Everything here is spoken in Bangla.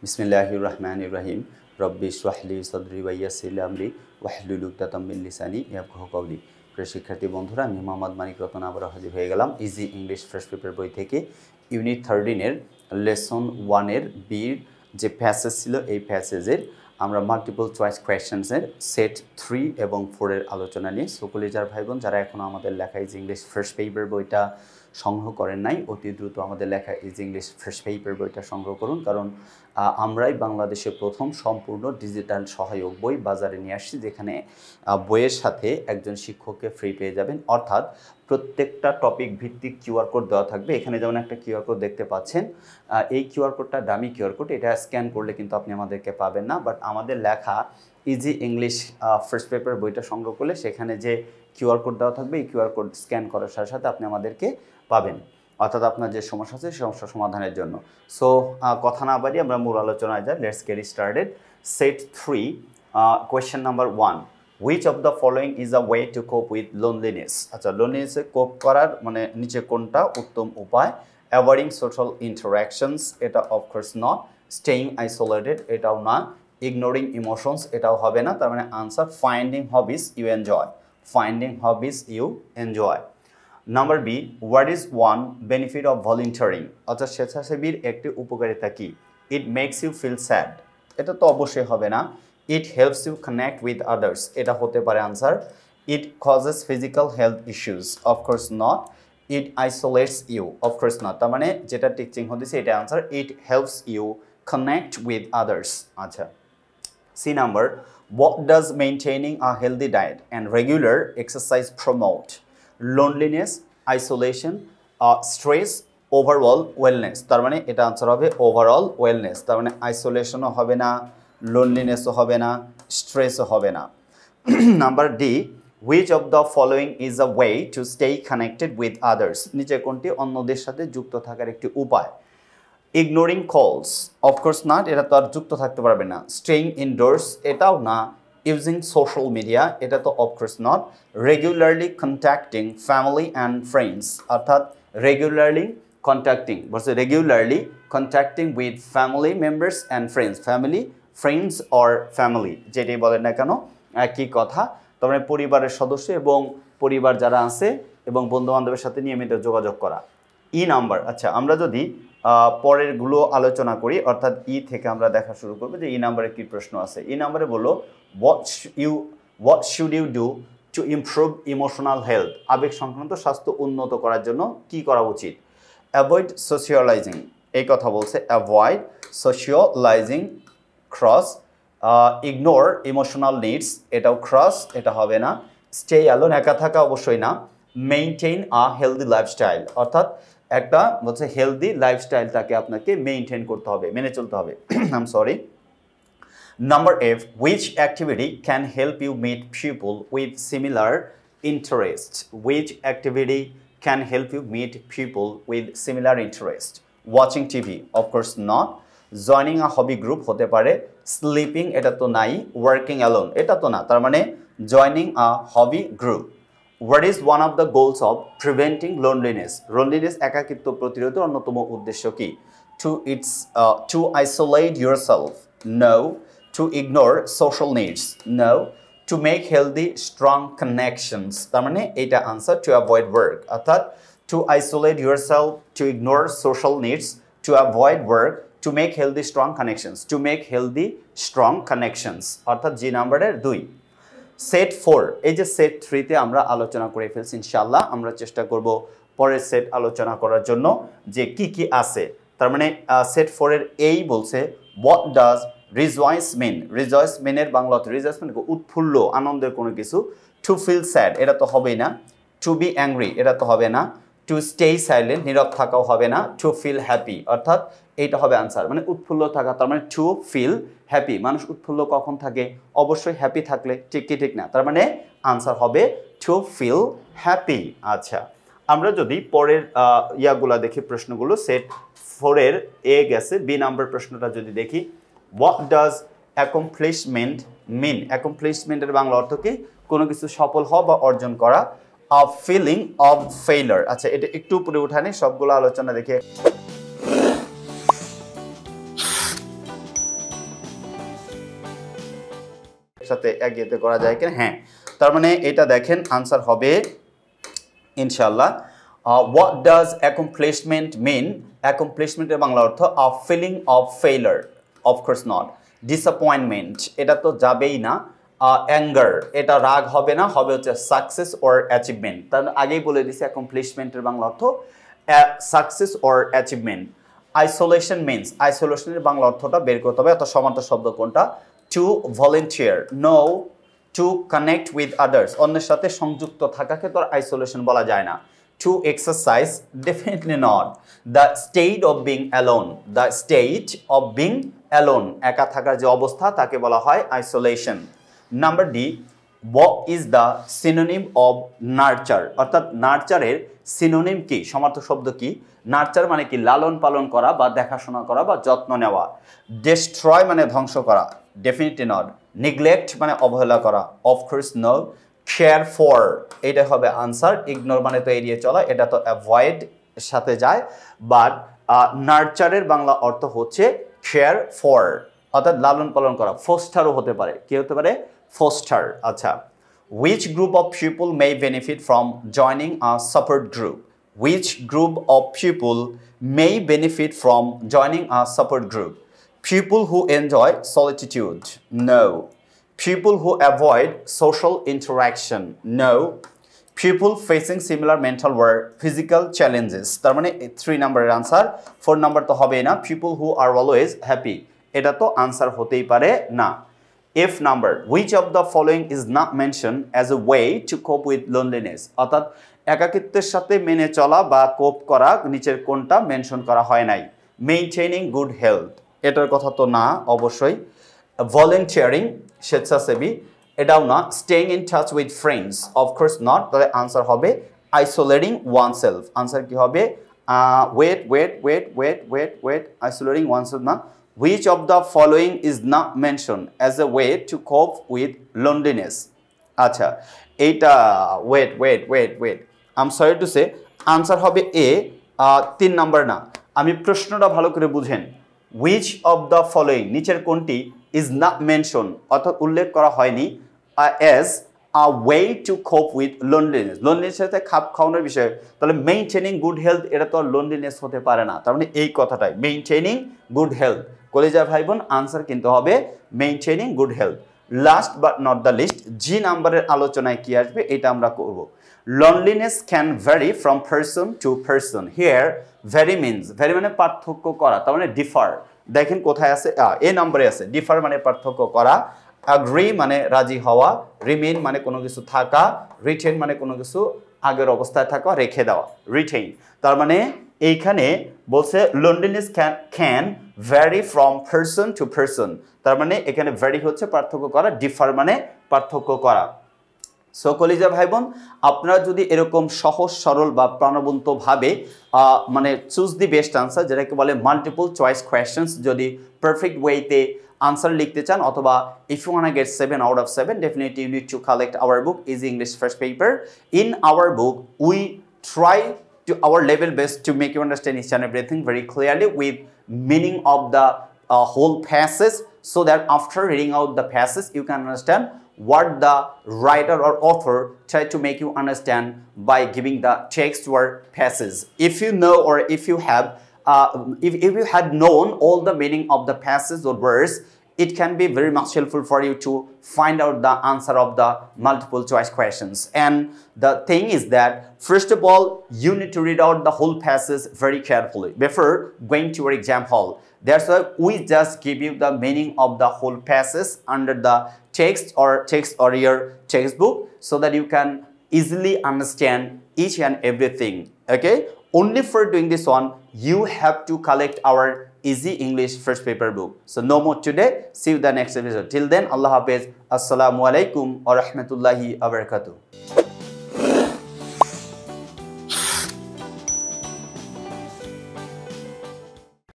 বিসমিল্লাহির রহমানির রহিম রব্বি ইশরাহ লি সাদরি ওয়া ইয়াসসির লি আমরি ওয়াহলুল উকদাতাম মিন লিসানি ইয়াফকাহু কওলি। প্রিয় শিক্ষার্থী বন্ধুরা, আমি মোহাম্মদ মানিক রতন আবারও হাজির হয়ে গেলাম ইজি ইংলিশ ফার্স্ট পেপার বই থেকে ইউনিট 13 লেসন 1 এর বির যে প্যাসেজ ছিল এই প্যাসেজের আমরা মাল্টিপল চয়েস কোয়েশ্চেন্সের সেট 3 এবং 4 এর আলোচনা নিয়ে সকলেজার ভাই বোন যারা এখনও আমাদের লেখা ইজি ইংলিশ ফার্স্ট পেপার বইটা সংগ্রহ করেন নাই, অতি দ্রুত আমাদের লেখা ইজি ইংলিশ ফার্স্ট পেপার বইটা সংগ্রহ করুন, কারণ আমরাই বাংলাদেশে প্রথম সম্পূর্ণ ডিজিটাল সহায়ক বই বাজারে নিয়ে আসছি, যেখানে বইয়ের সাথে একজন শিক্ষককে ফ্রি পেয়ে যাবেন। অর্থাৎ প্রত্যেকটা টপিক ভিত্তিক কিউআর কোড দেওয়া থাকবে। এখানে যেমন একটা কিউআর কোড দেখতে পাচ্ছেন, এই কিউআর কোডটা ডামি কিউআর কোড, এটা স্ক্যান করলে কিন্তু আপনি আমাদেরকে পাবেন না, বাট আমাদের লেখা ইজি ইংলিশ ফার্স্ট পেপার বইটা সংগ্রহ করলে সেখানে যে কিউআর কোড দেওয়া থাকবে এই কিউআর কোড স্ক্যান করার সাথে সাথে আপনি আমাদেরকে পাবেন, অর্থাৎ আপনার যে সমস্যা আছে সেই সমস্যা সমাধানের জন্য। সো কথা না বাড়িয়ে আমরা মূল আলোচনায় যাই। Let's get started. Set 3, question number 1, which of the following is a way to cope with loneliness? আচ্ছা, লোনলিনেসে কোপ করার মানে নিচে কোনটা উত্তম উপায়? অ্যাভয়েডিং সোশ্যাল ইন্টারাকশনস, এটা অফকোর্স নট। স্টেইং আইসোলেটেড, এটাও না। ইগনোরিং ইমোশনস, এটাও হবে না। তার মানে answer finding hobbies you enjoy. Finding hobbies you enjoy. Number B, what is one benefit of volunteering? অর্থাৎ স্বেচ্ছাসেবীর একটি উপকারিতা কি? It makes you feel sad, এটা তো অবশ্যই হবে না। It helps you connect with others, এটা হতে পারে answer. It causes physical health issues, of course not. It isolates you, of course not. তার মানে যেটা টিচিং হতেছে এটা answer. It helps you connect with others. আচ্ছা, C number, what does maintaining a healthy diet and regular exercise promote? Loneliness, isolation, stress, overall wellness. তার মানে এটা আনসার হবে ওভারঅল ওয়েলনেস। তার মানে আইসোলেশনও হবে না, লোনলিনেসও হবে না, স্ট্রেসও হবে না। Number D, which of the following is a way to stay connected with others? নিচে কোনটি অন্যদের সাথে যুক্ত থাকার একটি উপায়? ইগনোরিং কলস, অফকোর্স নট, এটা তো আর যুক্ত থাকতে পারবে না। স্টেইং ইনডোর্স, এটাও না। ইউজিং সোশ্যাল মিডিয়া, এটা তো of course not. Regularly contacting family and friends, অর্থাৎ রেগুলারলি কন্ট্যাক্টিং বলছে regularly contacting with family members and friends. Family, friends or family, যেটাই বলেন না কেন একই কথা। তার মানে পরিবারের সদস্য এবং পরিবার যারা আছে এবং বন্ধুবান্ধবের সাথে নিয়মিত যোগাযোগ করা। ই নাম্বার, আচ্ছা আমরা যদি পরেরগুলো আলোচনা করি, অর্থাৎ ই থেকে আমরা দেখা শুরু করবো যে ই নাম্বারে কী প্রশ্ন আছে। ই নাম্বারে বললো what should you do to improve emotional health? আবেগ সংক্রান্ত স্বাস্থ্য উন্নত করার জন্য কি করা উচিত? অ্যাভয়েড সোশিয়ালাইজিং, এই কথা বলছে। Avoid socialising, cross. Ignore emotional needs, এটাও ক্রস, এটা হবে না। স্টে অ্যালোন, একা থাকা অবশ্যই না। মেইনটেইন আ হেলদি লাইফস্টাইল, অর্থাৎ একটা বলছে হেলদি লাইফস্টাইলটাকে আপনাকে মেইনটেইন করতে হবে, মেনে চলতে হবে। I am sorry. Number F, which activity can help you meet people with similar interest? Which activity can help you meet people with similar interest? Watching TV, of course not. Joining a hobby group হতে পারে। স্লিপিং, এটা তো নাই। ওয়ার্কিং অ্যালোন, এটা তো না। তার মানে joining a hobby group. What is one of the goals of preventing loneliness? Loneliness একাকিত্ব প্রতিরোধের অন্যতম উদ্দেশ্য কি? To isolate yourself? No. To ignore social needs? No. To make healthy strong connections? তার মানে এটা আনসার। To avoid work, অর্থাৎ to isolate yourself, to ignore social needs, to avoid work, to make healthy strong connections. To make healthy strong connections, অর্থাৎ জি নাম্বারের 2। সেট 4, এই যে সেট 3তে আমরা আলোচনা করে ফেলছি, ইনশাআল্লাহ আমরা চেষ্টা করব পরের সেট আলোচনা করার জন্য যে কি কি আছে। তার মানে সেট 4 এর এই বলছে what does rejoice mean? Rejoice মিনের বাংলা অর্থ, রিজয়েস মিন উৎফুল্ল, আনন্দের কোনো কিছু। টু ফিল স্যাড, এটা তো হবেই না। টু বি অ্যাংরি, এটা তো হবে না। টু স্টে সাইলেন্ট, নীরব থাকাও হবে না। টু ফিল হ্যাপি, অর্থাৎ এইটা হবে আনসার, মানে উৎফুল্ল থাকা। তার মানে টু ফিল হ্যাপি, মানুষ উৎফুল্ল কখন থাকে? অবশ্যই হ্যাপি থাকলে, ঠিক কি ঠিক না? তার মানে আনসার হবে টু ফিল হ্যাপি। আচ্ছা, আমরা যদি পরের ইয়াগুলা দেখি, প্রশ্নগুলো সেট 4 এর এ গেছে, বি নাম্বার প্রশ্নটা যদি দেখি, হোয়াট ডাজ অ্যাকমপ্লিশমেন্ট মিন? অ্যাকমপ্লিশমেন্টের বাংলা অর্থ কি? কোনো কিছু সফল হওয়া বা অর্জন করা। আ ফিলিং অফ ফেইলার, আচ্ছা এটা একটু উপরে উঠানি, সবগুলো আলোচনা দেখে সাথে এক ইয়েতে করা যায় কিনা হ্যাঁ তার মানে এটা দেখেন आंसर হবে ইনশাআল্লাহ what does accomplishment mean accomplishment এর বাংলা অর্থ a feeling of failure of course not disappointment এটা তো যাবেই না anger এটা রাগ হবে না হবে হচ্ছে success or achievement তার আগেই বলে দিছি accomplishment এর বাংলা অর্থ success or achievement isolation means isolation এর বাংলা অর্থটা বের করতে হবে অত সমান্তর শব্দ কোনটা to volunteer no to connect with others অন্যের সাথে সংযুক্ত থাকাকে তো isolation বলা যায় না to exercise definitely not the state of being alone the state of being alone একা থাকার যে অবস্থা তাকে বলা হয় isolation number D what is the synonym of nurture অর্থাৎ নার্চারের সিনোনিম কি সমার্থক শব্দ কি নার্চার মানে কি লালন পালন করা বা দেখাশোনা করা বা যত্ন নেওয়া destroy মানে ধ্বংস করা definitely not neglect মানে অবহেলা করা of course no care for এটা হবে आंसर ignore মানে তো এড়িয়ে চলা এটা তো avoid সাথে যায় বাট নার্চারের বাংলা অর্থ হচ্ছে care for অর্থাৎ লালন পালন করা ফস্টারও হতে পারে কি হতে পারে foster আচ্ছা which group of people may benefit from joining a support group which group of people may benefit from joining a support group people who enjoy solitude no people who avoid social interaction no people facing similar mental or physical challenges তার মানে 3 নম্বরের आंसर 4 নম্বর তো হবে না people who are always happy এটা তো आंसर হতেই পারে না F number which of the following is not mentioned as a way to cope with loneliness অর্থাৎ একাকিত্বের সাথে মেনে চলা বা কোপ করা নিচের কোনটা মেনশন করা হয় নাই maintaining good health এটার কথা তো না অবশ্যই volunteering স্বেচ্ছাসেবী এটাও না staying in touch with friends of course not তাহলে आंसर হবে isolating oneself आंसर কি হবে wait isolating oneself না Which of the following is not mentioned as a way to cope with loneliness? আচ্ছা এইটা wait I'm sorry to say answer হবে A 3 নাম্বার না আমি প্রশ্নটা ভালো করে বুঝেন which of the following নিচের কোনটি is not mentioned অর্থাৎ উল্লেখ করা হয়নি as a way to cope with loneliness loneliness সাথে খাপ খাওয়ানোর বিষয় তাহলে maintaining good health এটা তো loneliness হতে পারে না তার মানে এই কথাটাই maintaining good health কলেজা ভাই বোন आंसर কিন্তু হবে maintaining good health last but not the least G নাম্বারের আলোচনায় কি আসবে এটা আমরা করব loneliness can vary from person to person here vary means vary মানে পার্থক্য করা তার মানে differ দেখেন কোথায় আছে এ নম্বরে আছে differ মানে পার্থক্য করা agree মানে রাজি হওয়া remain মানে কোনো কিছু থাকা retain মানে কোনো কিছু আগের অবস্থায় থাকা রেখে দেওয়া retain তার মানে এইখানে বলছে loneliness can vary from person to person তার মানে এখানে vary হচ্ছে পার্থক্য করা differ মানে পার্থক্য করা সো কলিজা ভাই বোন আপনারা যদি এরকম সহজ সরল বা প্রাণবন্ত ভাবে মানে চুজ দি বেস্ট আনসার যেটাকে বলে মাল্টিপল চয়েস কোয়েশ্চেনস যদি পারফেক্ট ওয়েতে আনসার লিখতে চান অথবা if you want to get 7 out of 7 definitely you need to collect our book Easy English First Paper in our book we try to our level best to make you understand each and everything very clearly with meaning of the whole passage so that after reading out the passage you can understand what the writer or author tried to make you understand by giving the text or passage if you know or if you have if you had known all the meaning of the passage or verse it can be very much helpful for you to find out the answer of the multiple choice questions and the thing is that first of all you need to read out the whole passage very carefully before going to your exam hall that's why we just give you the meaning of the whole passage under the text or your textbook so that you can easily understand each and everything okay only for doing this one you have to collect our Easy English First Paper book so no more today see you the next episode till then Allah Hafiz assalamu alaikum wa rahmatullahi wa barakatuh